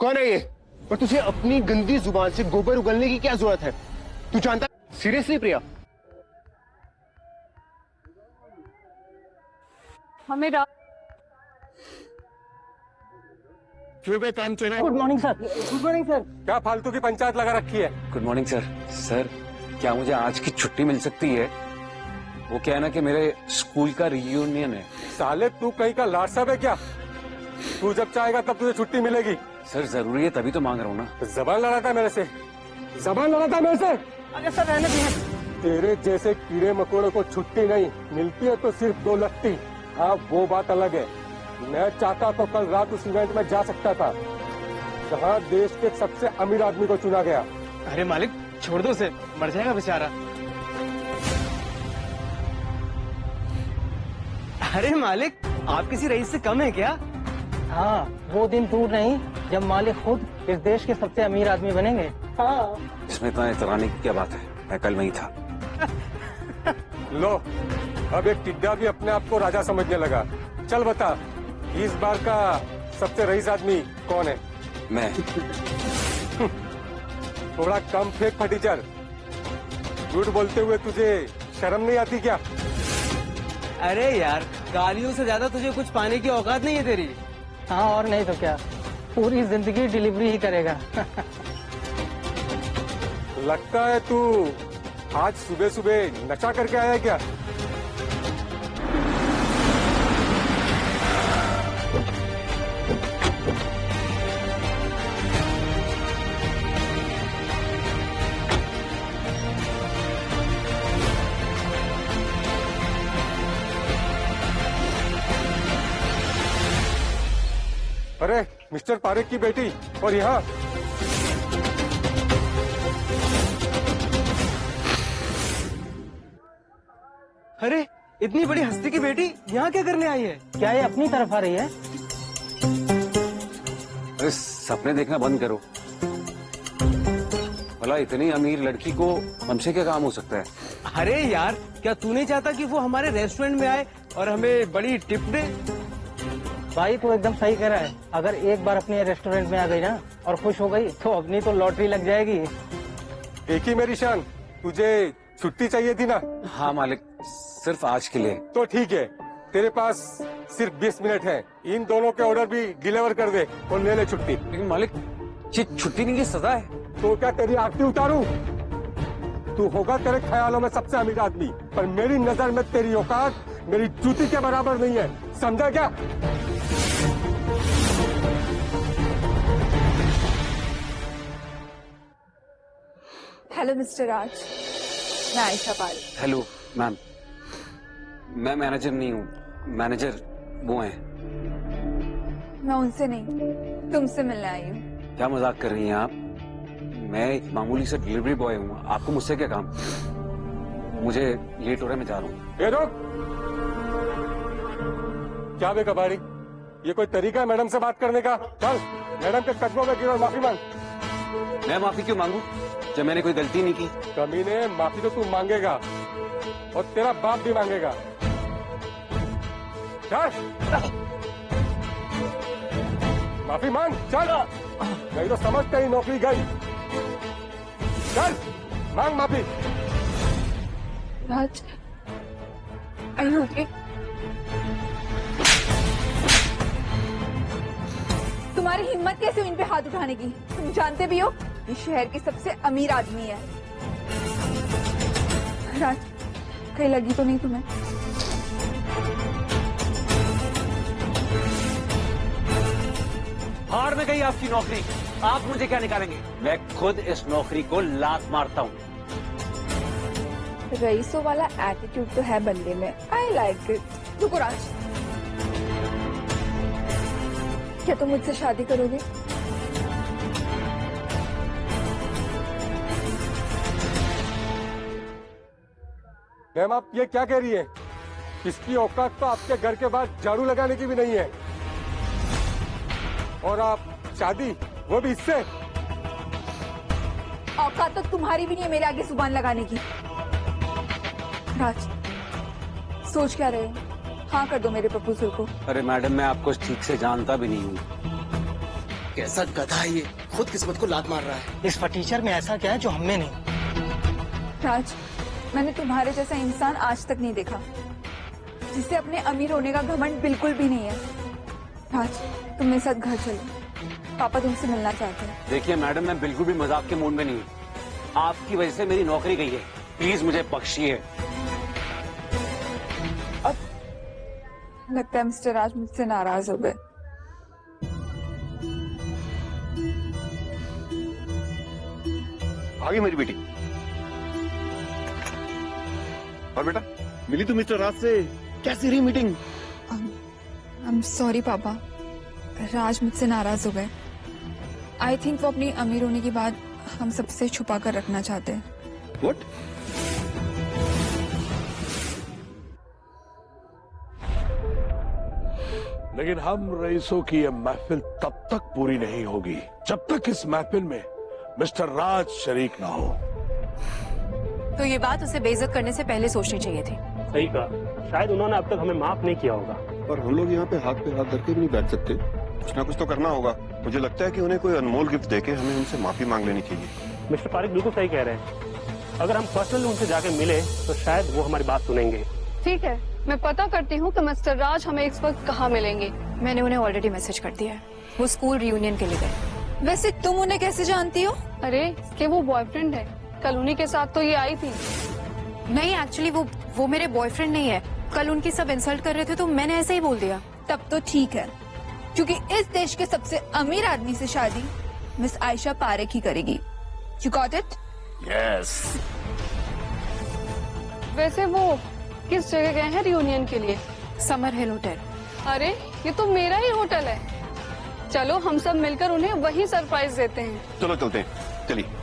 कौन है ये? और तुझे अपनी गंदी जुबान से गोबर उगलने की क्या जरूरत है? तू जानता? सीरियसली प्रिया, हमें good morning sir. Good morning sir. क्या फालतू की पंचायत लगा रखी है? Good morning sir. सर, क्या मुझे आज की छुट्टी मिल सकती है? वो क्या है ना कि मेरे स्कूल का रियूनियन है। साले तू कहीं का लाट साहब है क्या? तू जब चाहेगा तब तुझे छुट्टी मिलेगी। सर जरूरी है तभी तो मांग रहा हूँ ना। जबान लड़ाता मेरे से, जबान लड़ाता मेरे से। अरे सर रहने दीजिए। तेरे जैसे कीड़े मकोड़े को छुट्टी नहीं मिलती है तो सिर्फ 2 लगती। हाँ वो बात अलग है। मैं चाहता तो कल रात उस इवेंट में जा सकता था जहाँ देश के सबसे अमीर आदमी को चुना गया। अरे मालिक छोड़ दो उसे, मर जाएगा बेचारा। अरे मालिक, आप किसी रईस से कम है क्या? हाँ, वो दिन दूर नहीं जब मालिक खुद इस देश के सबसे अमीर आदमी बनेंगे। हाँ। इसमें इतना इतराने की क्या बात है? मैं कल में ही था। लो, अब एक टिड्डा भी अपने आप को राजा समझने लगा। चल बता, इस बार का सबसे रईस आदमी कौन है? मैं। थोड़ा कम फेंक फटीचर। झूठ बोलते हुए तुझे शर्म नहीं आती क्या? अरे यार, गालियों से ज्यादा तुझे कुछ पाने की औकात नहीं है तेरी। हाँ और नहीं तो क्या, पूरी जिंदगी डिलीवरी ही करेगा। लगता है तू आज सुबह सुबह नशा करके आया है क्या? अरे मिस्टर पारेख की बेटी, और यहाँ अरे इतनी बड़ी हस्ती की बेटी यहाँ क्या करने आई है? क्या ये अपनी तरफ आ रही है? अरे सपने देखना बंद करो। भला इतनी अमीर लड़की को हमसे क्या काम हो सकता है? अरे यार, क्या तू नहीं चाहता कि वो हमारे रेस्टोरेंट में आए और हमें बड़ी टिप दे? भाई तो एकदम सही कह रहा है। अगर एक बार अपने रेस्टोरेंट में आ गई ना और खुश हो गई तो अपनी तो लॉटरी लग जाएगी। एक ही मेरी शान, तुझे छुट्टी चाहिए थी ना? हाँ मालिक, सिर्फ आज के लिए। तो ठीक है, तेरे पास सिर्फ 20 मिनट है। इन दोनों के ऑर्डर भी डिलीवर कर दे और ले ले छुट्टी। लेकिन मालिक, छुट्टी नहीं की सजा है। तो क्या तेरी आरती उतारूं? तू होगा तेरे ख्यालों में सबसे अमीर आदमी, पर मेरी नजर में तेरी औकात मेरी जूती के बराबर नहीं है, समझा क्या? हेलो मिस्टर राज, मैं आयशा पारेख। हेलो मैम, मैं मैनेजर नहीं हूँ, मैनेजर वो हैं। मैं उनसे नहीं, तुमसे मिलने आई हूँ। क्या मजाक कर रही हैं आप? मैं एक मामूली सा डिलीवरी बॉय हूँ, आपको मुझसे क्या काम? मुझे लेट हो रहा है, मैं जा रहा हूँ। ये रुक! क्या बे कबाड़ी, ये कोई तरीका है मैडम से बात करने का? चल मैडम के कदमों में गिर और माफी मांग। मैं माफी क्यों मांगू जब मैंने कोई गलती नहीं की? कमीने, माफी तो तू मांगेगा और तेरा बाप भी मांगेगा। चल माफी मांग, चल, नहीं तो समझ तेरी नौकरी गई। चल मांग माफी। राज, are you okay? तुम्हारी हिम्मत कैसे हुई इन पे हाथ उठाने की? तुम जानते भी हो ये शहर के सबसे अमीर आदमी है। राज, कहीं लगी तो नहीं तुम्हें? हार में गई आपकी नौकरी, आप मुझे क्या निकालेंगे? मैं खुद इस नौकरी को लात मारता हूँ। रईसों वाला एटीट्यूड तो है बंदे में, आई लाइक इट। रुको राज, क्या तुम मुझसे शादी करोगे? मैम आप ये क्या कह रही है? इसकी औकात तो आपके घर के बाहर झाड़ू लगाने की भी नहीं है, और आप शादी वो भी इससे? औकात तो तुम्हारी भी नहीं है मेरे आगे जुबान लगाने की। राज, सोच क्या रहे हो? हाँ कर दो मेरे प्रपोजल को। अरे मैडम, मैं आपको ठीक से जानता भी नहीं हूँ। कैसा गधा है ये, खुद किस्मत को लात मार रहा है। इस फटीचर में ऐसा क्या है जो हमने नहीं? राज, मैंने तुम्हारे जैसा इंसान आज तक नहीं देखा जिसे अपने अमीर होने का घमंड बिल्कुल भी नहीं है। राज, तुम मेरे साथ घर चलो, पापा तुमसे मिलना चाहते हैं। देखिए मैडम, मैं बिल्कुल भी मजाक के मूड में नहीं हूँ। आपकी वजह से मेरी नौकरी गई है, प्लीज मुझे बख्शिए। अब लगता है मिस्टर राज मुझसे नाराज हो गए। आ गई मेरी बेटी। और बेटा, मिली तू मिस्टर राज से? कैसी रही मीटिंग? आई एम सॉरी पापा, राज मुझसे नाराज हो गए। आई थिंक वो अपनी अमीर होने की बात हम सबसे छुपा कर रखना चाहते हैं। What? लेकिन हम रईसों की यह महफिल तब तक पूरी नहीं होगी जब तक इस महफिल में मिस्टर राज शरीक ना हो। तो ये बात उसे बेइज्जत करने से पहले सोचनी चाहिए थी। सही कहा, शायद उन्होंने अब तक हमें माफ नहीं किया होगा। और हम लोग यहाँ पे हाथ धर के भी नहीं बैठ सकते, कुछ ना कुछ तो करना होगा। मुझे लगता है कि उन्हें कोई अनमोल गिफ्ट देके हमें उनसे माफी मांग लेनी चाहिए। मिस्टर पारिक बिल्कुल सही कह रहे हैं। अगर हम पर्सनली उनसे जाके मिले तो शायद वो हमारी बात सुनेंगे। ठीक है, मैं पता करती हूँ कि मिस्टर राज हमें इस वक्त कहाँ मिलेंगे। मैंने उन्हें ऑलरेडी मैसेज कर दिया है, वो स्कूल रियूनियन के लिए गए। वैसे तुम उन्हें कैसे जानती हो? अरे कि वो बॉयफ्रेंड है, कल उन्हीं के साथ तो ये आई थी। नहीं, एक्चुअली वो मेरे बॉयफ्रेंड नहीं है। कल उनकी सब इंसल्ट कर रहे थे तो मैंने ऐसे ही बोल दिया। तब तो ठीक है, क्योंकि इस देश के सबसे अमीर आदमी से शादी मिस आयशा पारेख ही करेगी। You got it? यस। वैसे वो किस जगह गए हैं रियूनियन के लिए? समर हिल होटल। अरे ये तो मेरा ही होटल है। चलो हम सब मिलकर उन्हें वही सरप्राइज देते हैं। चलो चलते हैं, चलिए।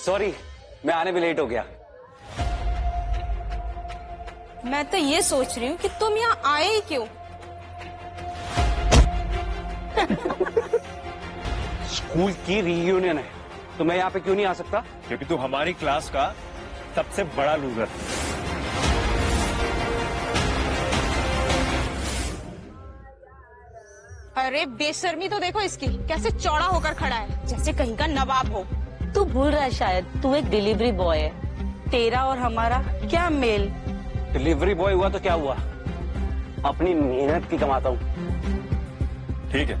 सॉरी, मैं आने में लेट हो गया। मैं तो ये सोच रही हूँ कि तुम यहाँ आए ही क्यों? स्कूल की रियूनियन है तो मैं यहाँ पे क्यों नहीं आ सकता? क्योंकि तू हमारी क्लास का सबसे बड़ा लूजर। अरे बेशर्मी तो देखो इसकी, कैसे चौड़ा होकर खड़ा है, जैसे कहीं का नवाब हो। तू भूल रहा है शायद, तू एक डिलीवरी बॉय है। तेरा और हमारा क्या मेल? डिलीवरी बॉय हुआ तो क्या हुआ, अपनी मेहनत की कमाता हूँ। ठीक है,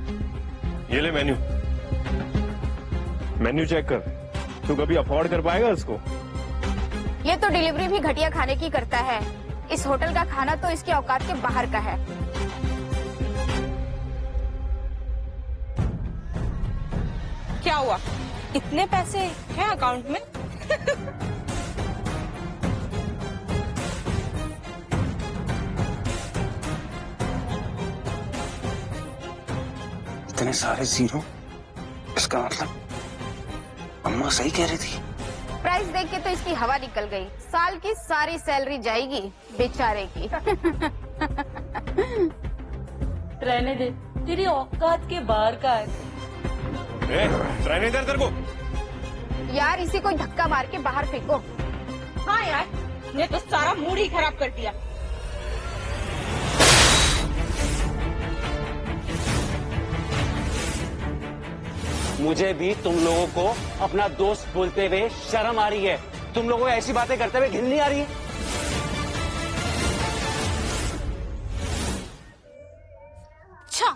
ये ले मेन्यू। मेन्यू चेक कर, तू कभी अफोर्ड कर पाएगा इसको? ये तो डिलीवरी भी घटिया खाने की करता है। इस होटल का खाना तो इसकी औकात के बाहर का है। क्या हुआ, इतने पैसे हैं अकाउंट में? इतने सारे जीरो, इसका मतलब अम्मा सही कह रही थी। प्राइस देख के तो इसकी हवा निकल गई। साल की सारी सैलरी जाएगी बेचारे की। रहने दे, तेरी औकात के बाहर का है। रहने दे तेरे को। यार इसे कोई धक्का मार के बाहर फेंको। हाँ यार, ने तो सारा मूड ही खराब कर दिया। मुझे भी तुम लोगों को अपना दोस्त बोलते हुए शर्म आ रही है। तुम लोगों को ऐसी बातें करते हुए घिन नहीं आ रही है? अच्छा,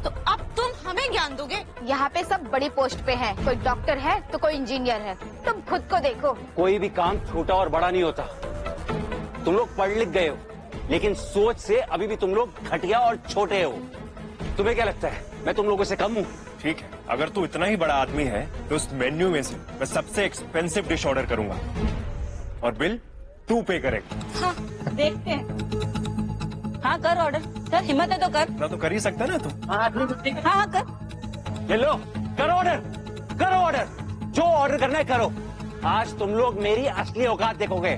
तो अब तुम हमें ज्ञान दोगे? यहाँ पे सब बड़ी पोस्ट पे हैं। कोई डॉक्टर है तो कोई इंजीनियर है। तुम खुद को देखो। कोई भी काम छोटा और बड़ा नहीं होता। तुम लोग पढ़ लिख गए हो, लेकिन सोच से अभी भी तुम लोग घटिया और छोटे हो। तुम्हें क्या लगता है मैं तुम लोगों से कम हूँ? ठीक है, अगर तू इतना ही बड़ा आदमी है तो उस मेन्यू में से मैं सबसे एक्सपेंसिव डिश ऑर्डर करूंगा और बिल तू पे करेगा। हाँ, देखते हैं। हाँ कर ऑर्डर, कर, हिम्मत है तो कर। ना तो कर ही सकता ना तू। हाँ हाँ कर। ले लो, करो ऑर्डर, करो ऑर्डर, जो ऑर्डर करना है करो। आज तुम लोग मेरी असली औकात देखोगे।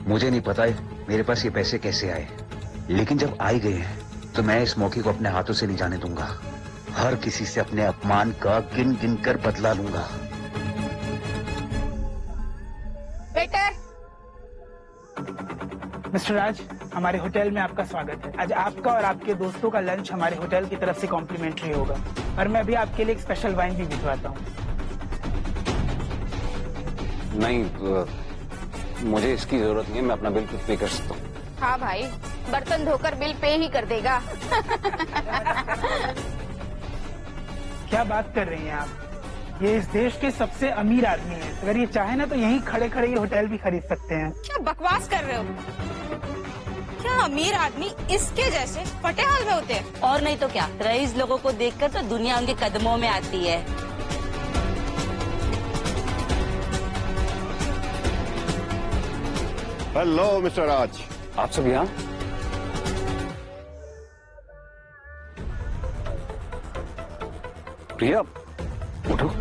मुझे नहीं पता मेरे पास ये पैसे कैसे आए, लेकिन जब आ ही गए हैं तो मैं इस मौके को अपने हाथों से नहीं जाने दूंगा। हर किसी से अपने अपमान का गिन गिन कर बदला लूंगा। वेटर, मिस्टर राज, हमारे होटल में आपका स्वागत है। आज आपका और आपके दोस्तों का लंच हमारे होटल की तरफ से कॉम्प्लीमेंट्री होगा और मैं अभी आपके लिए एक स्पेशल वाइन भी भिजवाता हूँ। नहीं, मुझे इसकी जरूरत नहीं है, मैं अपना बिल खुद पे कर सकता हूँ। हाँ भाई, बर्तन धोकर बिल पे ही कर देगा। क्या बात कर रही हैं आप? ये इस देश के सबसे अमीर आदमी हैं। अगर ये चाहे ना तो यहीं खड़े खड़े ये होटल भी खरीद सकते हैं। क्या बकवास कर रहे हो? क्या अमीर आदमी इसके जैसे फटे हाल में होते हैं? और नहीं तो क्या, रईस लोगों को देखकर तो दुनिया उनके कदमों में आती है। हेलो मिस्टर राज, आप सब यहाँ? प्रिया, उठो।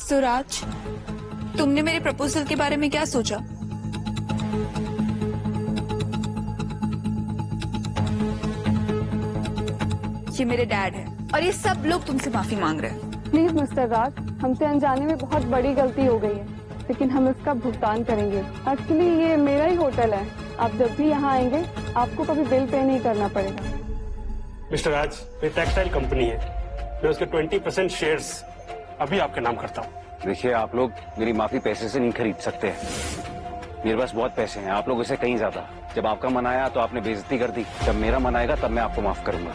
सुराज, तुमने मेरे प्रपोजल के बारे में क्या सोचा? ये मेरे डैड है और ये सब लोग तुमसे माफी मांग रहे हैं। प्लीज मिस्टर राज, हमसे अनजाने में बहुत बड़ी गलती हो गई है, लेकिन हम इसका भुगतान करेंगे। एक्चुअली ये मेरा ही होटल है, आप जब भी यहाँ आएंगे आपको कभी बिल पे नहीं करना पड़ेगा। मिस्टर राज, ये टेक्सटाइल कंपनी है, मैं उसके 20% शेयर्स अभी आपके नाम करता हूँ। देखिए, आप लोग मेरी माफी पैसे से नहीं खरीद सकते हैं। मेरे पास बहुत पैसे हैं, आप लोग इसे कहीं ज्यादा। जब आपका मन आया तो आपने बेइज्जती कर दी, जब मेरा मन आएगा तब मैं आपको माफ करूंगा।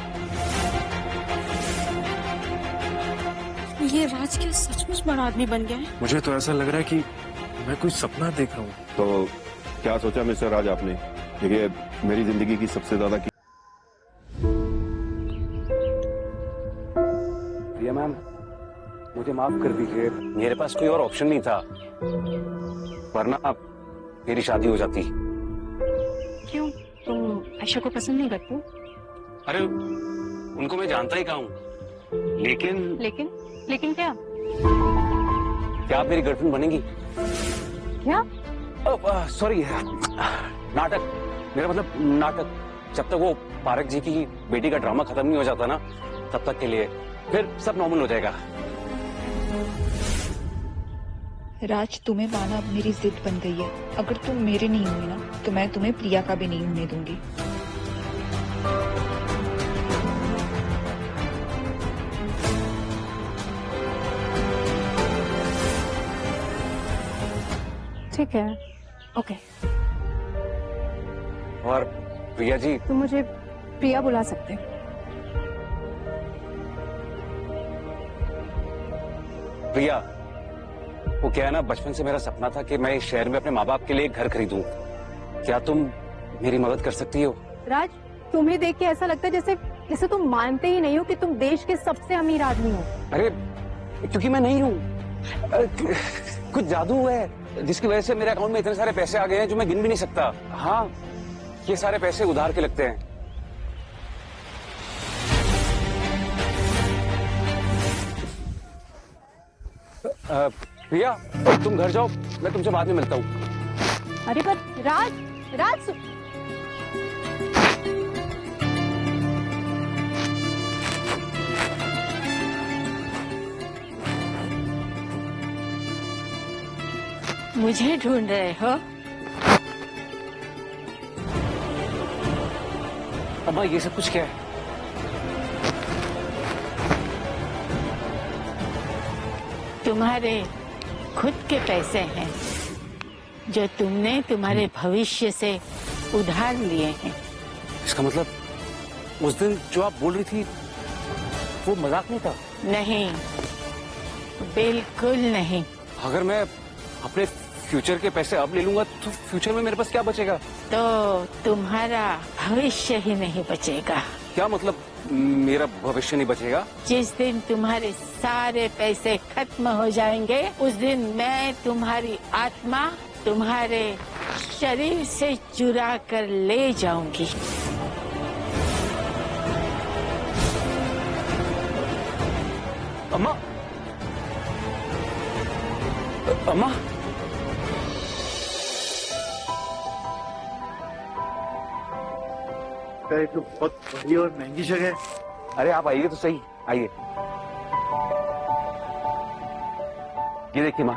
ये राज क्या सचमुच बड़ा आदमी बन गया है? मुझे तो ऐसा लग रहा है कि मैं कोई सपना देख रहा हूँ। तो क्या सोचा मिस्टर राज आपने? देखिए, मेरी जिंदगी की सबसे ज्यादा प्रिया मैम, मुझे माफ कर दीजिए, मेरे पास कोई और ऑप्शन नहीं था, वरना मेरी शादी हो जाती। क्यों, तुम आयशा को पसंद नहीं करते? अरे, उनको मैं जानता ही कहाँ हूँ, लेकिन क्या? क्या आप मेरी गर्लफ्रेंड बनेंगी? क्या? सॉरी, नाटक, मेरा मतलब नाटक। जब तक वो पारक जी की बेटी का ड्रामा खत्म नहीं हो जाता ना, तब तक के लिए, फिर सब नॉर्मल हो जाएगा। राज, तुम्हें माना अब मेरी जिद बन गई है। अगर तुम मेरे नहीं हुए ना तो मैं तुम्हें प्रिया का भी नहीं होने दूंगी। ठीक है, ओके। और प्रिया जी, तुम मुझे प्रिया बुला सकते हो। प्रिया, वो क्या है ना, बचपन से मेरा सपना था कि मैं इस शहर में अपने माँ बाप के लिए एक घर खरीदूं। क्या तुम मेरी मदद कर सकती हो? राज, तुम्हें देख के ऐसा लगता है जैसे तुम मानते ही नहीं हो कि तुम देश के सबसे अमीर आदमी हो। अरे, क्योंकि मैं नहीं हूँ। कुछ जादू है जिसकी वजह से मेरे अकाउंट में इतने सारे पैसे आ गए हैं जो मैं गिन भी नहीं सकता। हाँ, ये सारे पैसे उधार के लगते हैं। प्रिया, तुम घर जाओ, मैं तुमसे बाद में मिलता हूँ। अरे पर राज मुझे ढूंढ रहे हो? अम्मा, ये सब कुछ क्या है? तुम्हारे खुद के पैसे हैं जो तुमने तुम्हारे भविष्य से उधार लिए हैं। इसका मतलब उस दिन जो आप बोल रही थी वो मजाक नहीं था? नहीं, बिल्कुल नहीं। अगर मैं अपने फ्यूचर के पैसे अब ले लूंगा तो फ्यूचर में मेरे पास क्या बचेगा? तो तुम्हारा भविष्य ही नहीं बचेगा। क्या मतलब मेरा भविष्य नहीं बचेगा? जिस दिन तुम्हारे सारे पैसे खत्म हो जाएंगे, उस दिन मैं तुम्हारी आत्मा तुम्हारे शरीर से चुरा कर ले जाऊंगी। अम्मा, अम्मा, तो बहुत बड़ी और महंगी जगह है। अरे आप आइए तो सही, आइए। ये देखिए माँ,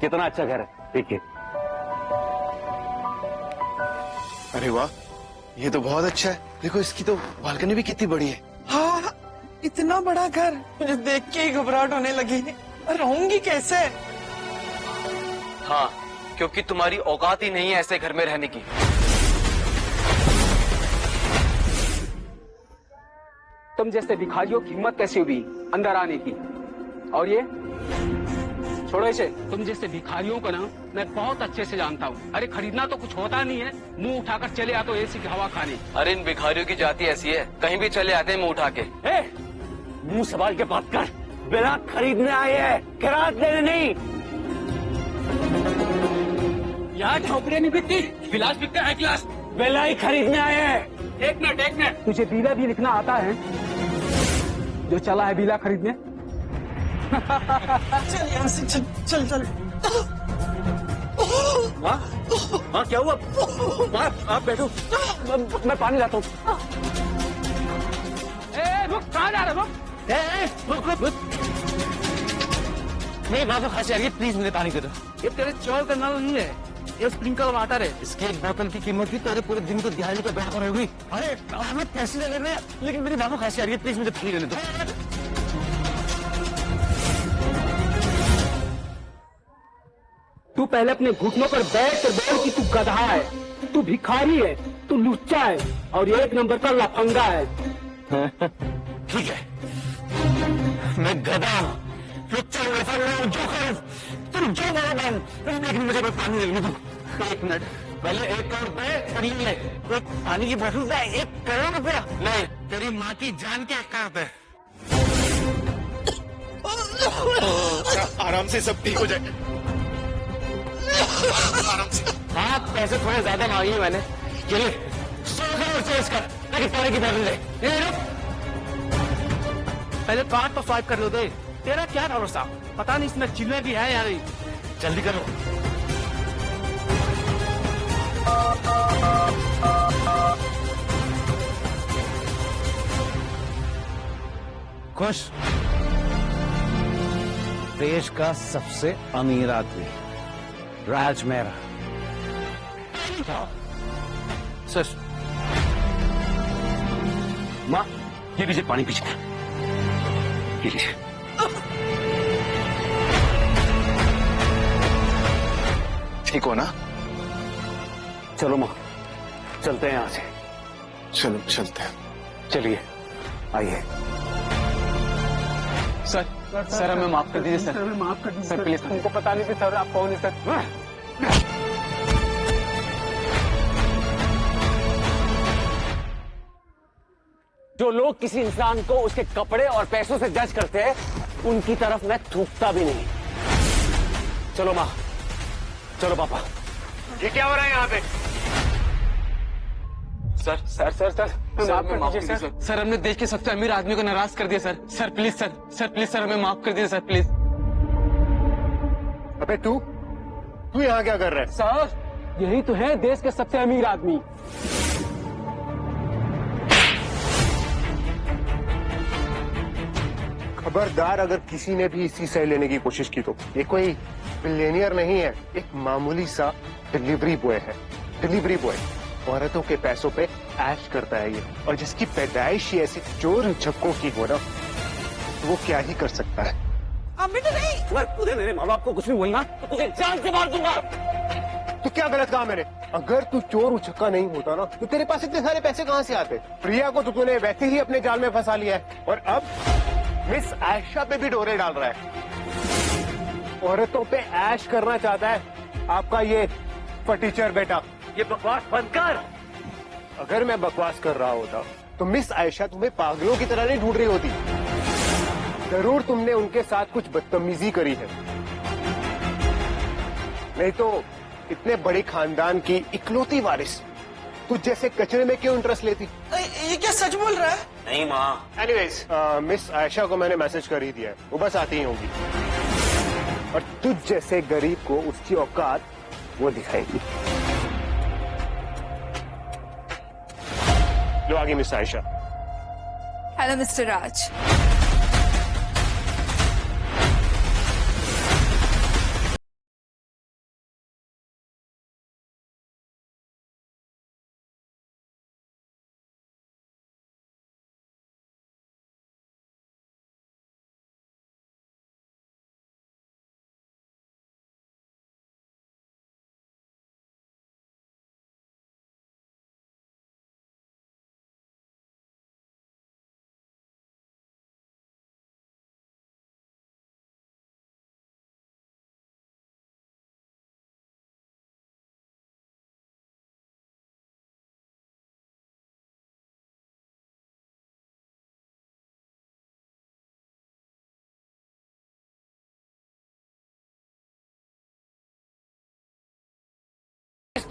कितना अच्छा घर है, देखिए। अरे वाह, ये तो बहुत अच्छा है। देखो इसकी तो बालकनी भी कितनी बड़ी है। हाँ, इतना बड़ा घर, मुझे देख के ही घबराहट होने लगी। रहूंगी कैसे? हाँ, क्योंकि तुम्हारी औकात ही नहीं है ऐसे घर में रहने की। तुम जैसे भिखारियों की हिम्मत कैसे हुई अंदर आने की? और ये छोड़ो इसे। तुम जैसे भिखारियों को ना मैं बहुत अच्छे से जानता हूँ। अरे खरीदना तो कुछ होता नहीं है, मुंह उठाकर चले आते हो एसी की हवा खाने। अरे इन भिखारियों की जाति ऐसी है, कहीं भी चले आते हैं मुंह उठा के। मुंह संभाल के बात कर। बिला खरीदने आए हैं, किराया देने नहीं। यहाँ झोपड़ियाँ नहीं बिकती, गिलास बिकते हैं गिलास। बिला ही खरीदने आए हैं। एक मिनट, तुझे बीला भी लिखना आता है? जो चला है बीला खरीदने। चल यहाँ से, चल चल। हाँ क्या हुआ? माँ आप बैठो, मैं पानी लाता हूँ। रुक, कहाँ जा रहे हो? मेरी माँ को खांसी आ रही है, प्लीज मुझे पानी दे दो। ये तेरे चौल का नल नहीं है, ये स्प्रिंकलर वाटर है। इसके एक बोतल की कीमत भी तेरे पूरे दिन को दिहाड़ी पे बैठा कर होगी। अरे हमें पैसे ले लेने, लेकिन मेरी माँ को खांसी आ रही है, प्लीज मुझे पानी देने दो। तू पहले अपने घुटनों पर बैठ कर बोल कि तू गधा है, तू भिखारी है, तू लुच्चा है और ये एक नंबर का लफंगा है। ठीक है, मैं गधा हूँ, लुच्चा लफंगा हूँ, जोकर, तुम जो बोलो बहन, लेकिन मुझे बस पानी देने दो। एक मिनट, पहले 1 करोड़ रुपए पानी ले। एक पानी की बोतल दे, 1 करोड़ रुपया नहीं, तेरी माँ की जान के 1 करोड़ रुपए। आराम से सब ठीक हो जाए। आराम से। हाँ, पैसे थोड़े ज्यादा मांगे मैंने। ये ले, 100 करोड़ से इसका, लेकिन पानी की बोतल दे। ये लो। पहले कार्ड तो स्वाइप कर लो दे। तेरा क्या भरोसा, पता नहीं इसमें चिल्लर भी है या नहीं। जल्दी करो। खुश? देश का सबसे अमीर आदमी राज मेहरा। सर, माँ ये लीजिए पानी पीछे। ये लीजिए। ठीक हो ना? चलो माँ, चलते हैं यहाँ से। चलो चलते हैं। चलिए, आइए। सर हमें माफ कर दीजिए सर, हमें माफ कर दीजिए सर, प्लीज। हमको पता नहीं थी सर, आप कौन है सर? जो लोग किसी इंसान को उसके कपड़े और पैसों से जज करते हैं, उनकी तरफ मैं थूकता भी नहीं। चलो माँ, चलो पापा। ये क्या हो रहा है यहाँ पे? सर सर सर सर माफ कर दीजिए सर। सर हमने देश के सबसे अमीर आदमी को नाराज कर दिया sir. Sir please sir please sir हमें माफ कर दीजिए सर, प्लीज। अबे तू यहाँ क्या कर रहा है? सर यही तो है देश के सबसे अमीर आदमी। खबरदार, अगर किसी ने भी इसी से लेने की कोशिश की तो। ये कोई बिलियनियर नहीं है, एक मामूली सा डिलीवरी बॉय है। डिलीवरी बॉय औरतों के पैसों पे ऐश करता है ये, और जिसकी पैदाइश ही ऐसी चोर झक्कों की हो ना, वो क्या ही कर सकता है। बेटा नहीं, अगर तूने मेरे माँ बाप को कुछ भी बोलना तो तुझे जान से मार दूंगा। तो क्या गलत कहा मैंने? अगर तू चोर उछक्का नहीं होता ना, तो तेरे पास इतने सारे पैसे कहाँ से आते? प्रिया को तो तूने वैसे ही अपने जाल में फंसा लिया है, और अब मिस आयशा पे भी डोरे डाल रहा है। औरतों पे ऐश करना चाहता है आपका ये फटीचर बेटा। ये बकवास बंद कर। अगर मैं बकवास कर रहा होता तो मिस आयशा तुम्हें पागलों की तरह नहीं ढूंढ रही होती। जरूर तुमने उनके साथ कुछ बदतमीजी करी है, नहीं तो इतने बड़े खानदान की इकलौती वारिस तुझ जैसे कचरे में क्यों इंटरेस्ट लेती? ये क्या सच बोल रहा है? नहीं माँ। एनीवेज, मिस आयशा को मैंने मैसेज कर ही दिया है, वो बस आती ही होगी, और तुझ जैसे गरीब को उसकी औकात वो दिखाएगी। लो आगे मिस आयशा। हेलो मिस्टर राज।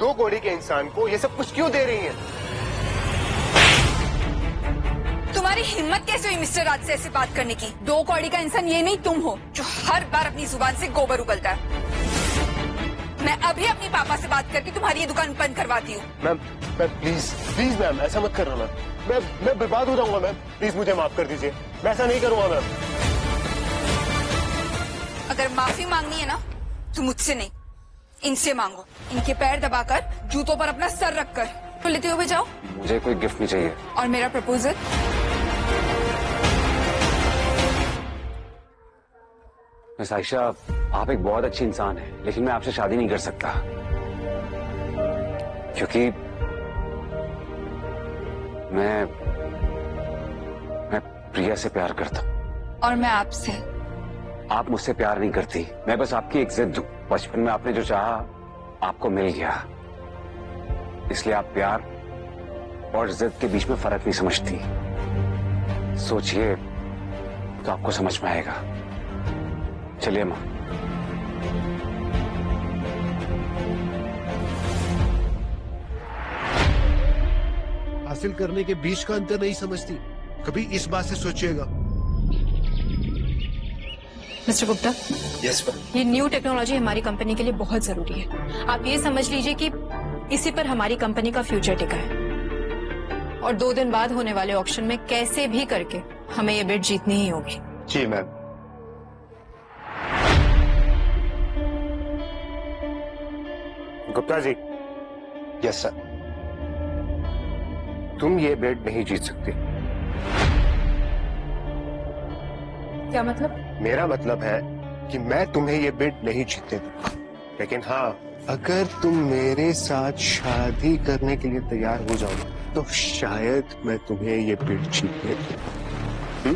2 कौड़ी के इंसान को ये सब कुछ क्यों दे रही हैं? तुम्हारी हिम्मत कैसे हुई मिस्टर राज से ऐसी बात करने की? 2 कौड़ी का इंसान ये नहीं तुम हो जो हर बार अपनी जुबान से गोबर उगलता है। मैं अभी अपनी पापा से बात करके तुम्हारी ये दुकान बंद करवाती हूँ। मैम प्लीज मैम ऐसा मत करना मैम। मैं बर्बाद हो जाऊंगा मैम। प्लीज मुझे माफ कर दीजिए, मैं ऐसा नहीं करूंगा मैम। अगर माफी मांगनी है ना तो मुझसे नहीं, इनसे मांगो। इनके पैर दबाकर जूतों पर अपना सर रखकर तो लेते हुए जाओ। मुझे कोई गिफ्ट नहीं चाहिए। और मेरा प्रपोजल? मिस आयशा, आप एक बहुत अच्छी इंसान है, लेकिन मैं आपसे शादी नहीं कर सकता क्योंकि मैं प्रिया से प्यार करता हूँ। और मैं आपसे। आप मुझसे प्यार नहीं करती, मैं बस आपकी एक जिद हूँ। बचपन में आपने जो चाहा आपको मिल गया, इसलिए आप प्यार और जिद के बीच में फर्क नहीं समझती। सोचिए तो आपको समझ में आएगा। चलिए माँ। हासिल करने के बीच का अंतर नहीं समझती, कभी इस बात से सोचिएगा। Mister Gupta, yes ma'am. ये न्यू टेक्नोलॉजी हमारी कंपनी के लिए बहुत जरूरी है। आप ये समझ लीजिए कि इसी पर हमारी कंपनी का फ्यूचर टिका है और 2 दिन बाद होने वाले ऑक्शन में कैसे भी करके हमें ये बिड जीतनी ही होगी। जी ma'am. Gupta ji. Yes sir. तुम ये बिड नहीं जीत सकते। क्या मतलब? मेरा मतलब है कि मैं तुम्हें ये बिड नहीं जीतने दूंगा, लेकिन हाँ, अगर तुम मेरे साथ शादी करने के लिए तैयार हो जाओ तो शायद मैं तुम्हें ये बिड जीतने दूं।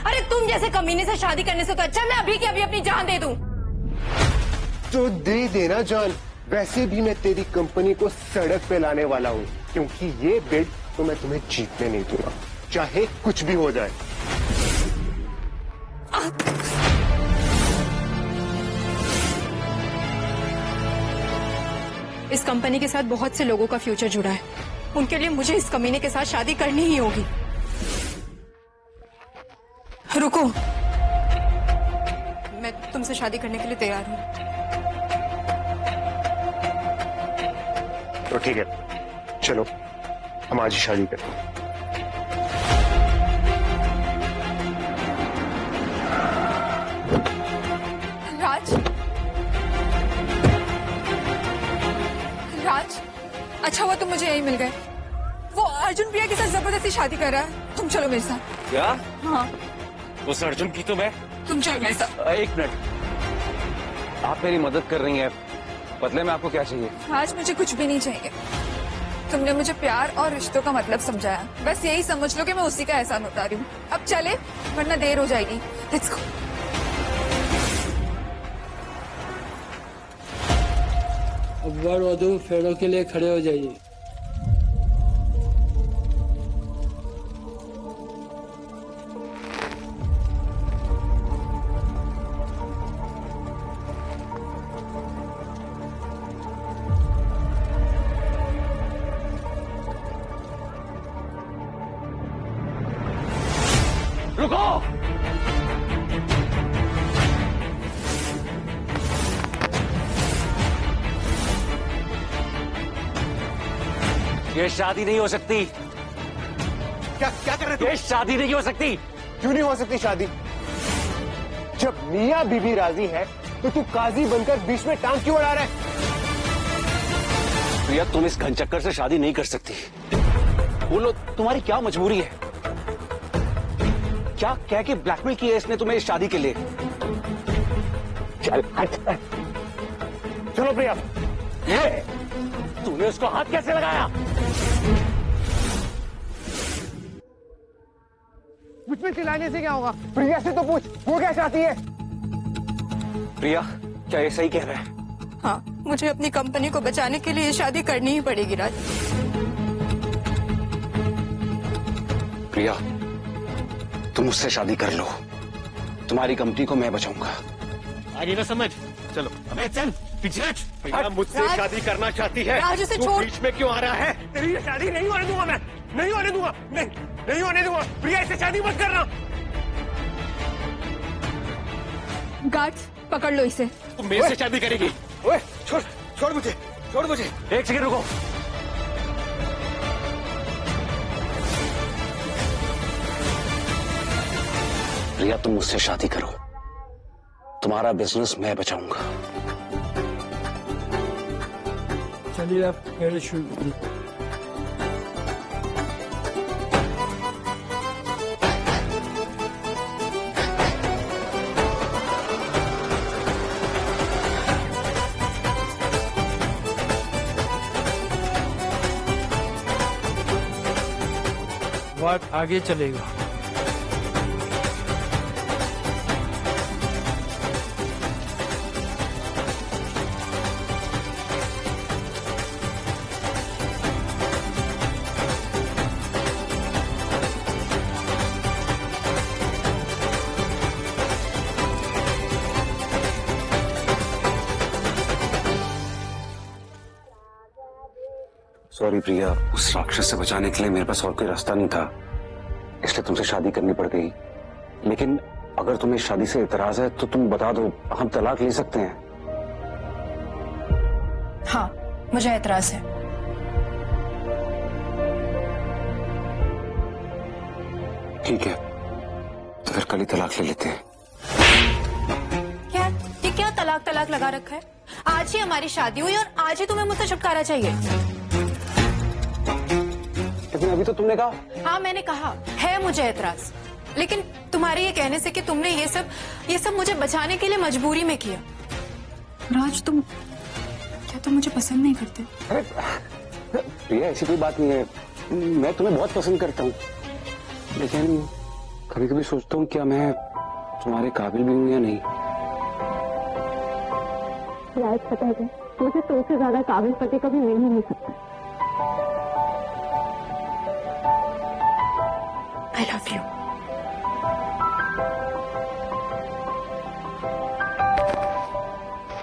अरे तुम जैसे कमीने से शादी करने से तो अच्छा मैं अभी की अभी अपनी जान दे दूं। तो दे देना जान। वैसे भी मैं तेरी कंपनी को सड़क पे लाने वाला हूँ, क्योंकि ये बिड तो मैं तुम्हें जीतने नहीं दूंगा, चाहे कुछ भी हो जाए। इस कंपनी के साथ बहुत से लोगों का फ्यूचर जुड़ा है, उनके लिए मुझे इस कमीने के साथ शादी करनी ही होगी। रुको, मैं तुमसे शादी करने के लिए तैयार हूँ। तो ठीक है, चलो हम आज ही शादी करते हैं। राज, राज, अच्छा हुआ तुम मुझे यही मिल गए। वो अर्जुन प्रिया के साथ जबरदस्ती शादी कर रहा है। तुम चलो मेरे साथ। क्या? हाँ, उस अर्जुन की तो मैं। तुम चलो मेरे साथ। 1 मिनट, आप मेरी मदद कर रही हैं, बदले में आपको क्या चाहिए? आज मुझे कुछ भी नहीं चाहिए। तुमने मुझे प्यार और रिश्तों का मतलब समझाया, बस यही समझ लो कि मैं उसी का एहसान उतारी हूँ। अब चले, वरना देर हो जाएगी। Let's go. अब वर वधू फेरों के लिए खड़े हो जाइए। रुको! ये शादी नहीं हो सकती। क्या कर रहे थे? ये शादी नहीं हो सकती। क्यों नहीं हो सकती शादी? जब मियाँ बीवी राजी है तो तू काजी बनकर बीच में टांग क्यों अड़ा रहा है? प्रिया, तुम इस घनचक्कर से शादी नहीं कर सकती। बोलो, तुम्हारी क्या मजबूरी है? क्या कह के ब्लैकमेल किया इसने तुम्हें इस शादी के लिए? चल चलो प्रिया। ये तूने उसको हाथ कैसे लगाया? मुझ पे चिल्लाने से क्या होगा? प्रिया से तो पूछ, वो क्या चाहती है? प्रिया, क्या ये सही कह रहा है? हाँ, मुझे अपनी कंपनी को बचाने के लिए ये शादी करनी ही पड़ेगी राज। प्रिया, तुम मुझसे शादी कर लो, तुम्हारी कंपनी को मैं बचाऊंगा। आगे का समझ। चलो अबे चल पीछे हट। भैया मुझसे राज- शादी करना चाहती है। राज, उसे तू छोड़। बीच में क्यों आ रहा है? तेरी ये शादी नहीं होने दूंगा मैं, नहीं होने दूंगा, नहीं होने दूंगा। प्रिया इससे शादी मत करना। गार्ड्स पकड़ लो इसे। तुम मेरे से शादी करेगी? ओए छोड़ छोड़ मुझे, छोड़ मुझे। एक सेकंड रुको। प्रिया तुम मुझसे शादी करो, तुम्हारा बिजनेस मैं बचाऊंगा। चलिए आप पहले शुरू। बात आगे चलेगा। सॉरी प्रिया, उस राक्षस से बचाने के लिए मेरे पास और कोई रास्ता नहीं था, इसलिए तुमसे शादी करनी पड़ गई। लेकिन अगर तुम्हें शादी से इतराज है तो तुम बता दो, हम तलाक ले सकते हैं। हाँ, मुझे एतराज है। ठीक है, तो फिर कल ही तलाक ले लेते हैं। क्या ये क्या तलाक तलाक लगा रखा है? आज ही हमारी शादी हुई और आज ही तुम्हें मुझसे छुटकारा चाहिए। लेकिन अभी तो तुमने कहा। हाँ मैंने कहा है मुझे एतराज, लेकिन तुम्हारे ये कहने से कि तुमने ये सब मुझे बचाने के लिए मजबूरी में किया। राज क्या तुम मुझे पसंद नहीं करते? प्रिया ऐसी कोई बात नहीं है, मैं तुम्हें बहुत पसंद करता हूँ, लेकिन कभी कभी सोचता हूँ क्या मैं तुम्हारे काबिल भी हूँ या नहीं। राज पता है मुझे तुमसे ज्यादा काबिल पति कभी मिल ही नहीं सकता। I love you.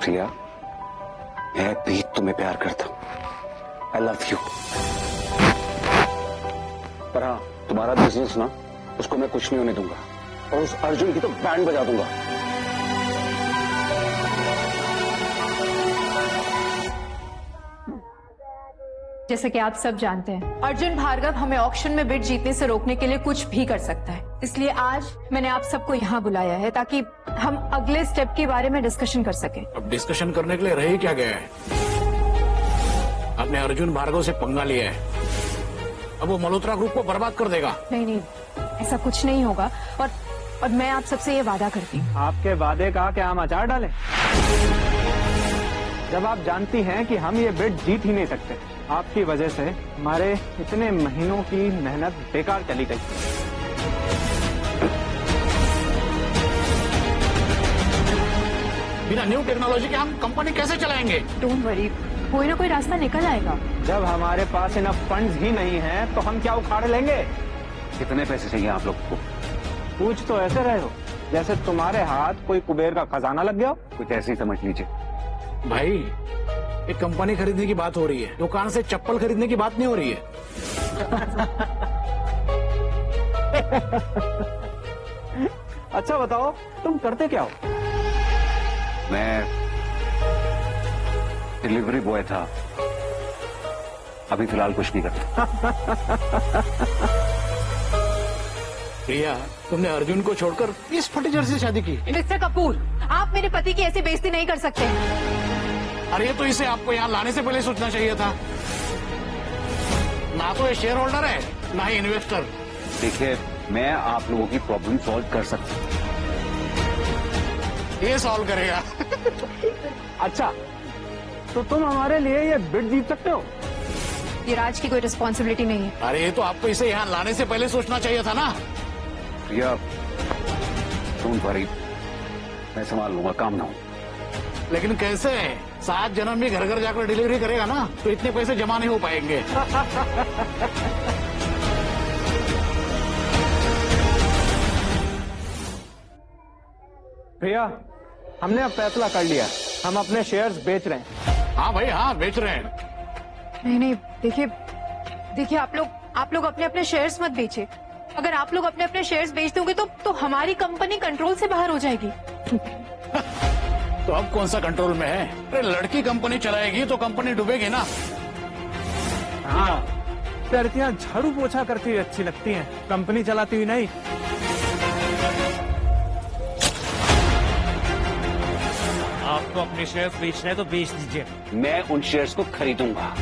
प्रिया, मैं भी तुम्हें प्यार करता हूँ। I love you. पर हाँ, तुम्हारा बिजनेस ना, उसको मैं कुछ नहीं होने दूंगा, और उस अर्जुन की तो बैंड बजा दूंगा। जैसे कि आप सब जानते हैं, अर्जुन भार्गव हमें ऑक्शन में बिड जीतने से रोकने के लिए कुछ भी कर सकता है। इसलिए आज मैंने आप सबको यहाँ बुलाया है ताकि हम अगले स्टेप के बारे में डिस्कशन कर सकें। अब डिस्कशन करने के लिए रह ही क्या गया है? आपने अर्जुन भार्गव से पंगा लिया है, अब वो मल्होत्रा ग्रुप को बर्बाद कर देगा। नहीं, ऐसा कुछ नहीं होगा, और मैं आप सबसे ये वादा करती हूँ। आपके वादे का क्या हम अचार डालें? जब आप जानती हैं कि हम ये बिड जीत ही नहीं सकते, आपकी वजह से हमारे इतने महीनों की मेहनत बेकार चली गई। बिना न्यू टेक्नोलॉजी के हम कंपनी कैसे चलाएंगे? डोंट वरी, कोई ना कोई रास्ता निकल आएगा। जब हमारे पास इनफ फंड्स ही नहीं हैं, तो हम क्या उखाड़ लेंगे? कितने पैसे चाहिए आप लोग को? पूछ तो ऐसे रहे हो जैसे तुम्हारे हाथ कोई कुबेर का खजाना लग गया हो। कुछ ऐसे ही समझ लीजिए। भाई, एक कंपनी खरीदने की बात हो रही है, दुकान से चप्पल खरीदने की बात नहीं हो रही है। अच्छा बताओ, तुम करते क्या हो? मैं डिलीवरी बॉय था, अभी फिलहाल कुछ नहीं करता। प्रिया, तुमने अर्जुन को छोड़कर इस फटीचर से शादी की। मिस्टर कपूर, आप मेरे पति की ऐसी बेइज्जती नहीं कर सकते। अरे तो इसे आपको यहाँ लाने से पहले सोचना चाहिए था। ना तो ये शेयर होल्डर है, ना ही इन्वेस्टर। देखिए, मैं आप लोगों की प्रॉब्लम सॉल्व कर सकता हूँ। ये सॉल्व करेगा। अच्छा, तो तुम हमारे लिए ये बिड जीत सकते हो? ये राज की कोई रिस्पॉन्सिबिलिटी नहीं है। अरे तो आपको इसे यहाँ लाने से पहले सोचना चाहिए था ना। प्रिया, डोंट वरी, मैं संभाल लूंगा, काम ना हो। लेकिन कैसे? 7 जन्म भी घर घर जाकर डिलीवरी करेगा ना, तो इतने पैसे जमा नहीं हो पाएंगे। प्रिया, हमने अब फैसला कर लिया, हम अपने शेयर्स बेच रहे हैं। हाँ भाई हाँ, बेच रहे हैं। नहीं, देखिए आप लोग अपने अपने शेयर्स मत बेचे। अगर आप लोग अपने अपने शेयर्स बेच दोगे तो हमारी कंपनी कंट्रोल से बाहर हो जाएगी। तो अब कौन सा कंट्रोल में है? अरे लड़की कंपनी चलाएगी तो कंपनी डूबेगी ना। हाँ, लड़कियां झाड़ू पोछा करती हुई अच्छी लगती हैं, कंपनी चलाती हुई नहीं। आपको अपने शेयर्स बेचने हैं तो बेच दीजिए। मैं उन शेयर्स को खरीदूंगा।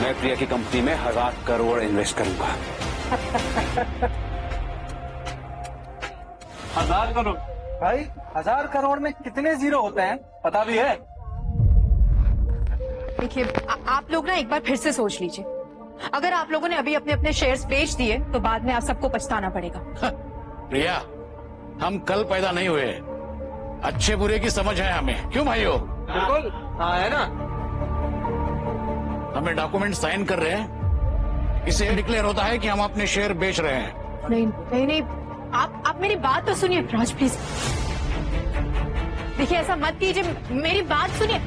मैं प्रिया की कंपनी में 1000 करोड़ इन्वेस्ट करूंगा। 1000 करोड़? भाई 1000 करोड़ में कितने जीरो होते हैं पता भी है? देखिए आप लोग ना एक बार फिर से सोच लीजिए। अगर आप लोगों ने अभी अपने अपने शेयर्स बेच दिए तो बाद में आप सबको पछताना पड़ेगा। प्रिया, हम कल पैदा नहीं हुए, अच्छे बुरे की समझ है हमें, क्यों भाइयों? बिल्कुल हाँ, है ना। हमें डॉक्यूमेंट साइन कर रहे हैं, इसे डिक्लेयर होता है कि हम अपने शेयर बेच रहे हैं। नहीं, आप मेरी बात तो सुनिए राज प्लीज। देखिए ऐसा मत कीजिए, मेरी बात सुनिए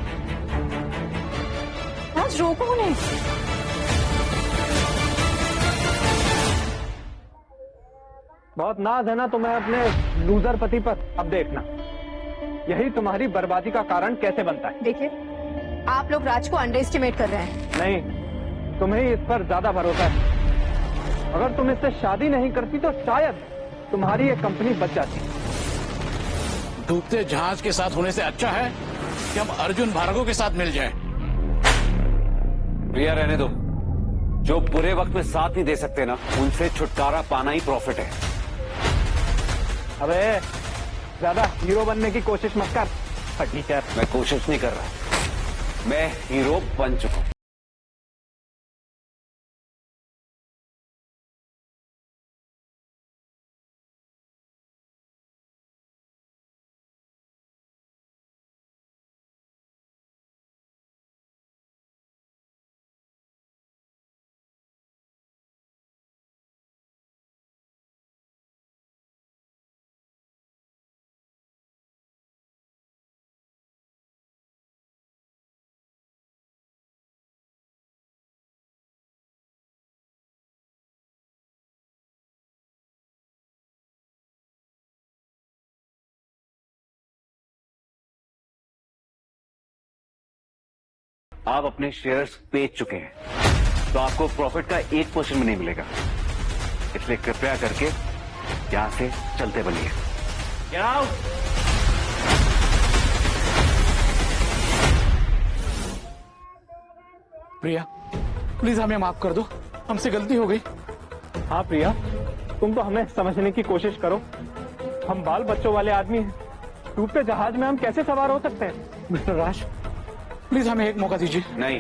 राज, रोको उन्हें। बहुत नाज है ना तुम्हें अपने लूजर पति पर। अब देखना यही तुम्हारी बर्बादी का कारण कैसे बनता है। देखिए आप लोग राज को अंडर एस्टिमेट कर रहे हैं। नहीं, तुम्हें इस पर ज्यादा भरोसा है। अगर तुम इससे शादी नहीं करती तो शायद तुम्हारी ये कंपनी बच जाती। डूबते जहाज के साथ होने से अच्छा है कि हम अर्जुन भार्गव के साथ मिल जाएं। प्रिया रहने दो, जो बुरे वक्त में साथ नहीं दे सकते ना, उनसे छुटकारा पाना ही प्रॉफिट है। अबे ज्यादा हीरो बनने की कोशिश मत कर फटीचर। मैं कोशिश नहीं कर रहा, मैं हीरो बन चुका हूं। आप अपने शेयर्स बेच चुके हैं तो आपको प्रॉफिट का 1% भी नहीं मिलेगा, इसलिए कृपया करके यहां से चलते बनिए। Get out! प्रिया प्लीज हमें माफ कर दो, हमसे गलती हो गई। हाँ प्रिया, तुम तो हमें समझने की कोशिश करो। हम बाल बच्चों वाले आदमी हैं, डूबते जहाज में हम कैसे सवार हो सकते हैं? मिस्टर राज प्लीज हमें एक मौका दीजिए। नहीं,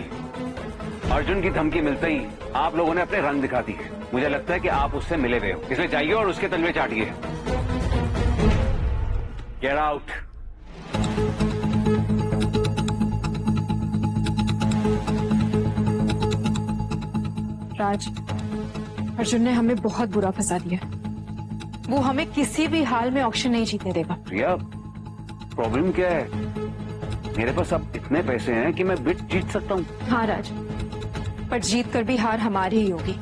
अर्जुन की धमकी मिलते ही आप लोगों ने अपने रंग दिखा दिए। मुझे लगता है कि आप उससे मिले हुए हो, इसलिए जाइए और उसके तलवे चाटिए। Get out. राज, अर्जुन ने हमें बहुत बुरा फंसा दिया। वो हमें किसी भी हाल में ऑक्शन नहीं जीतने देगा। प्रिया, प्रॉब्लम क्या है? मेरे पास अब इतने पैसे हैं कि मैं बिट जीत सकता हूँ। हाँ राज, पर जीत कर भी हार हमारी ही होगी,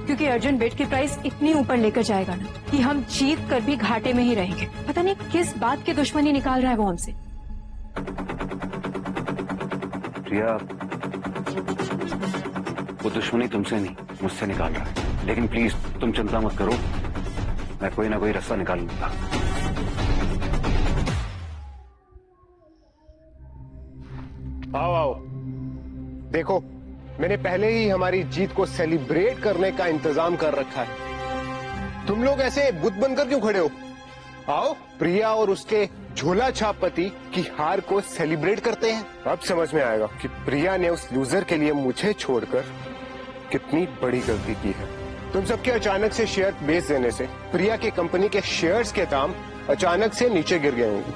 क्योंकि अर्जुन बिट की प्राइस इतनी ऊपर लेकर जाएगा ना कि हम जीत कर भी घाटे में ही रहेंगे। पता नहीं किस बात की दुश्मनी निकाल रहा है वो हमसे। प्रिया, वो दुश्मनी तुमसे नहीं मुझसे निकाल रहा है, लेकिन प्लीज तुम चिंता मत करो, मैं कोई ना कोई रास्ता निकाल लूंगा। आओ देखो, मैंने पहले ही हमारी जीत को सेलिब्रेट करने का इंतजाम कर रखा है। तुम लोग ऐसे बुत बनकर क्यों खड़े हो? आओ प्रिया और उसके झोला छाप पति की हार को सेलिब्रेट करते हैं। अब समझ में आएगा कि प्रिया ने उस लूजर के लिए मुझे छोड़कर कितनी बड़ी गलती की है। तुम सबके अचानक से शेयर बेच देने से प्रिया की कंपनी के शेयर्स के दाम अचानक से नीचे गिर गए होंगे,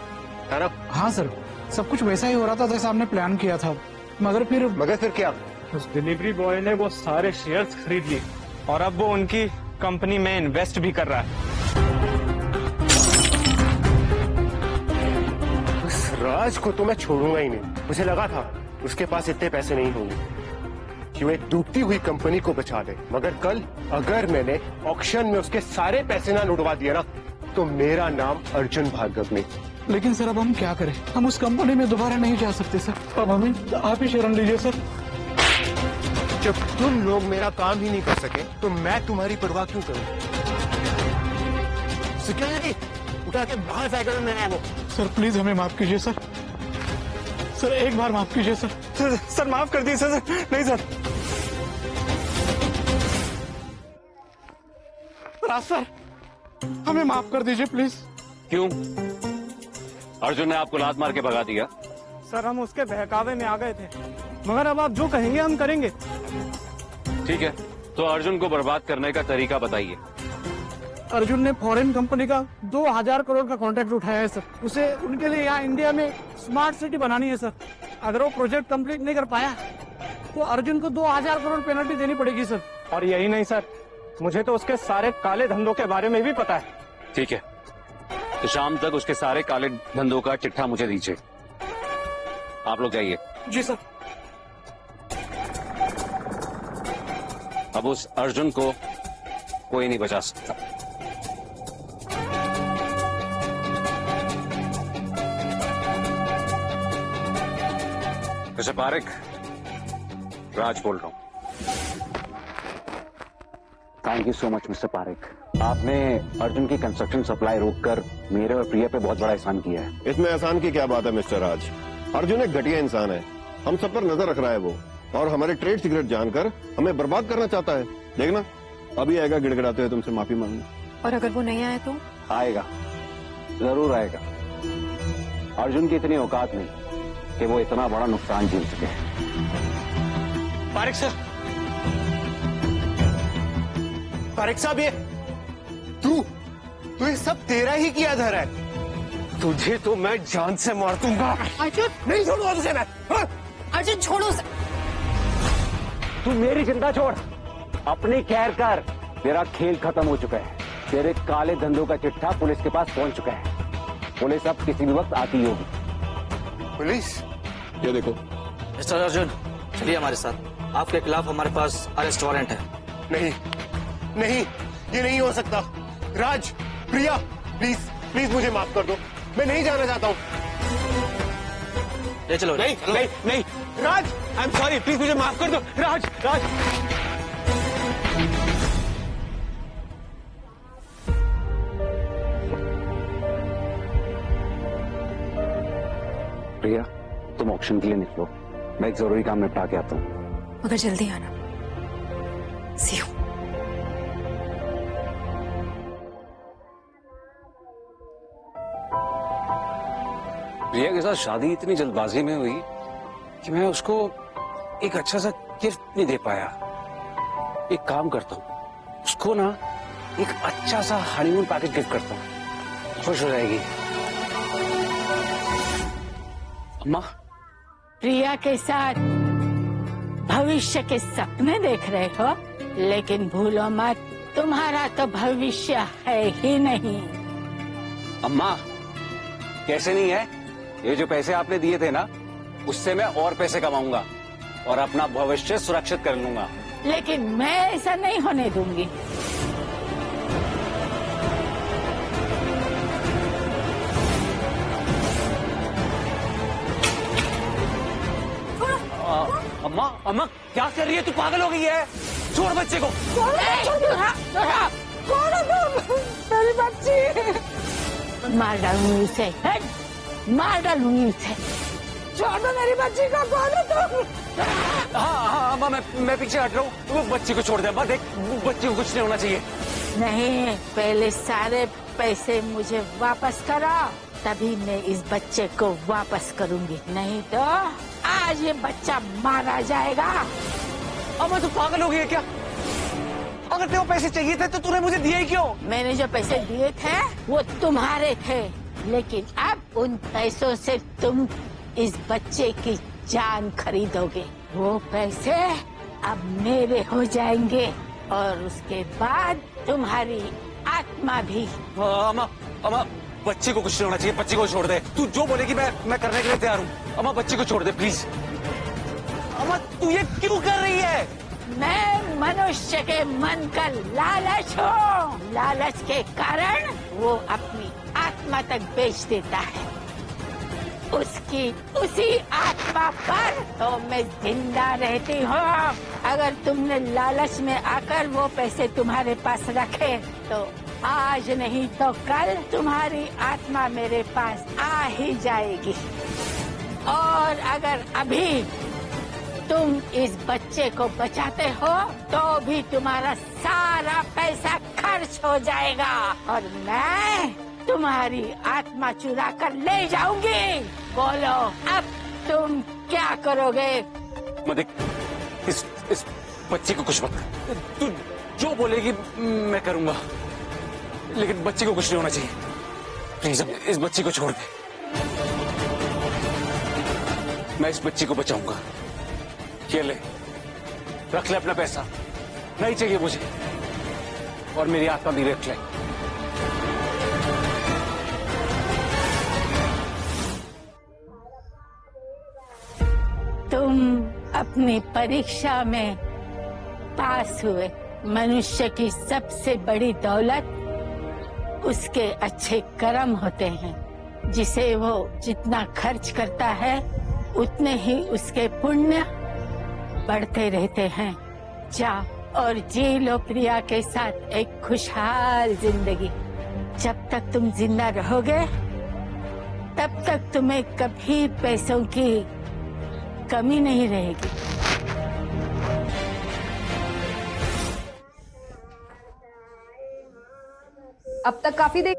है ना? हाँ सर, सब कुछ वैसा ही हो रहा था जैसा हमने प्लान किया था। मगर फिर क्या? उस डिलीवरी बॉय ने वो सारे शेयर्स खरीद लिए और अब वो उनकी कंपनी में इन्वेस्ट भी कर रहा है। राज को तो मैं छोड़ूंगा ही नहीं। मुझे लगा था उसके पास इतने पैसे नहीं होंगे कि वो एक डूबती हुई कंपनी को बचा दे, मगर कल अगर मैंने ऑक्शन में उसके सारे पैसे ना लुटवा दिए ना तो मेरा नाम अर्जुन भार्गव नहीं। लेकिन सर अब हम क्या करें? हम उस कंपनी में दोबारा नहीं जा सकते सर। अब हमें आप ही शरण लीजिए सर। जब तुम लोग मेरा काम ही नहीं कर सके तो मैं तुम्हारी परवाह क्यों करूं? सिक्योरिटी उठा के बाहर साइकिल में वो। सर प्लीज हमें माफ कीजिए सर। सर एक बार माफ कीजिए सर। सर माफ कर दीजिए सर। नहीं सर। राज सर हमें माफ कर दीजिए प्लीज। क्यों? अर्जुन ने आपको लात मार के भगा दिया? सर हम उसके बहकावे में आ गए थे, मगर अब आप जो कहेंगे हम करेंगे। ठीक है, तो अर्जुन को बर्बाद करने का तरीका बताइए। अर्जुन ने फॉरेन कंपनी का 2000 करोड़ का कॉन्ट्रैक्ट उठाया है सर। उसे उनके लिए यहाँ इंडिया में स्मार्ट सिटी बनानी है सर। अगर वो प्रोजेक्ट कंप्लीट नहीं कर पाया तो अर्जुन को 2000 करोड़ पेनल्टी देनी पड़ेगी सर। और यही नहीं सर, मुझे तो उसके सारे काले धंधों के बारे में भी पता है। ठीक है, तो शाम तक उसके सारे काले धंधों का चिट्ठा मुझे दीजिए। आप लोग जाइए। जी सर। अब उस अर्जुन को कोई नहीं बचा सकता। मिस्टर पारेख, राज बोल रहा हूं। Thank you so much mister Parekh. आपने अर्जुन की कंस्ट्रक्शन सप्लाई रोककर मेरे और प्रिया पे बहुत बड़ा एहसान किया है। इसमें एहसान की क्या बात है मिस्टर राज? अर्जुन एक घटिया इंसान है, हम सब पर नजर रख रहा है वो, और हमारे ट्रेड सीक्रेट जानकर हमें बर्बाद करना चाहता है। देखना अभी आएगा गिड़गिड़ाते हुए तुमसे माफी मांगने। और अगर वो नहीं आए तो? आएगा, जरूर आएगा। अर्जुन की इतनी औकात नहीं कि वो इतना बड़ा नुकसान झेल सके। पारेख सर, पारेख साहब, ये तू ये सब तेरा ही किया धर है। तुझे तो मैं जान से मार दूंगा। अर्जुन नहीं छोड़ूंगा तुझे मैं। हाँ? अर्जुन छोड़ो उसे। तू मेरी चिंता छोड़, अपनी खैर कर। तेरा खेल खत्म हो चुका है। तेरे काले धंधों का चिट्ठा पुलिस के पास पहुंच चुका है। पुलिस अब किसी भी वक्त आती होगी। पुलिस? ये देखो मिस्टर अर्जुन, चलिए हमारे साथ। आपके खिलाफ हमारे पास अरेस्ट वारंट है। नहीं नहीं, ये नहीं हो सकता। राज, प्रिया, प्लीज प्लीज मुझे माफ कर दो, मैं नहीं जाना चाहता हूँ। ले चलो। नहीं चलो। नहीं नहीं, राज आई एम सॉरी, प्लीज मुझे माफ कर दो। राज राज प्रिया, तुम ऑक्शन के लिए निकलो, मैं एक जरूरी काम निपटा के आता हूँ। मगर जल्दी आना। सी यू। प्रिया के साथ शादी इतनी जल्दबाजी में हुई कि मैं उसको एक अच्छा सा गिफ्ट नहीं दे पाया। एक काम करता हूँ, उसको ना एक अच्छा सा हनीमून पैकेज गिफ्ट करता हूँ, खुश हो जाएगी। अम्मा, प्रिया के साथ भविष्य के सपने देख रहे हो, लेकिन भूलो मत तुम्हारा तो भविष्य है ही नहीं। अम्मा, कैसे नहीं है? ये जो पैसे आपने दिए थे ना, उससे मैं और पैसे कमाऊंगा और अपना भविष्य सुरक्षित कर लूंगा। लेकिन मैं ऐसा नहीं होने दूंगी। अम्मा, अम्मा क्या कर रही है? तू पागल हो गई है? छोड़ बच्चे को। मेरी बच्ची मार डालूंगी उसे, मार डालूंगी उसे। छोड़ दो मेरी बच्ची को। कौन है तुम? हाँ अम्मा, मैं पीछे हट रहा हूँ। वो बच्ची को छोड़ दे अम्मा, देख बच्ची को कुछ नहीं होना चाहिए। नहीं, पहले सारे पैसे मुझे वापस करो, तभी मैं इस बच्चे को वापस करूंगी, नहीं तो आज ये बच्चा मारा जाएगा। अम्मा तू पागल हो गई है क्या? अगर तेरे को पैसे चाहिए थे तो तूने मुझे दिए ही क्यों? मैंने जो पैसे दिए थे वो तुम्हारे थे, लेकिन अब उन पैसों से तुम इस बच्चे की जान खरीदोगे। वो पैसे अब मेरे हो जाएंगे और उसके बाद तुम्हारी आत्मा भी। अम्मा, अम्मा बच्ची को कुछ नहीं होना चाहिए, बच्ची को छोड़ दे। तू जो बोलेगी मैं करने के लिए तैयार हूँ। अम्मा बच्ची को छोड़ दे प्लीज। अम्मा तू ये क्यों कर रही है? मैं मनुष्य के मन का लालच हूँ। लालच के कारण वो अपनी आत्मा तक बेच देता है। उसकी उसी आत्मा पर तो मैं जिंदा रहती हूँ। अगर तुमने लालच में आकर वो पैसे तुम्हारे पास रखे तो आज नहीं तो कल तुम्हारी आत्मा मेरे पास आ ही जाएगी। और अगर अभी तुम इस बच्चे को बचाते हो तो भी तुम्हारा सारा पैसा खर्च हो जाएगा और मैं तुम्हारी आत्मा चुरा कर ले जाऊंगी। बोलो अब तुम क्या करोगे? इस बच्ची को कुछ मत। तू जो बोलेगी मैं करूंगा, लेकिन बच्ची को कुछ नहीं होना चाहिए। प्लीज इस बच्ची को छोड़ दे। मैं इस बच्ची को बचाऊंगा। ये ले, रख ले अपना पैसा, नहीं चाहिए मुझे। और मेरी आत्मा भी रख ले। तुम अपनी परीक्षा में पास हुए। मनुष्य की सबसे बड़ी दौलत उसके अच्छे कर्म होते हैं। जिसे वो जितना खर्च करता है उतने ही उसके पुण्य बढ़ते रहते हैं। जा और जी लो प्रिया के साथ एक खुशहाल जिंदगी। जब तक तुम जिंदा रहोगे तब तक तुम्हें कभी पैसों की कमी नहीं रहेगी। अब तक काफी देख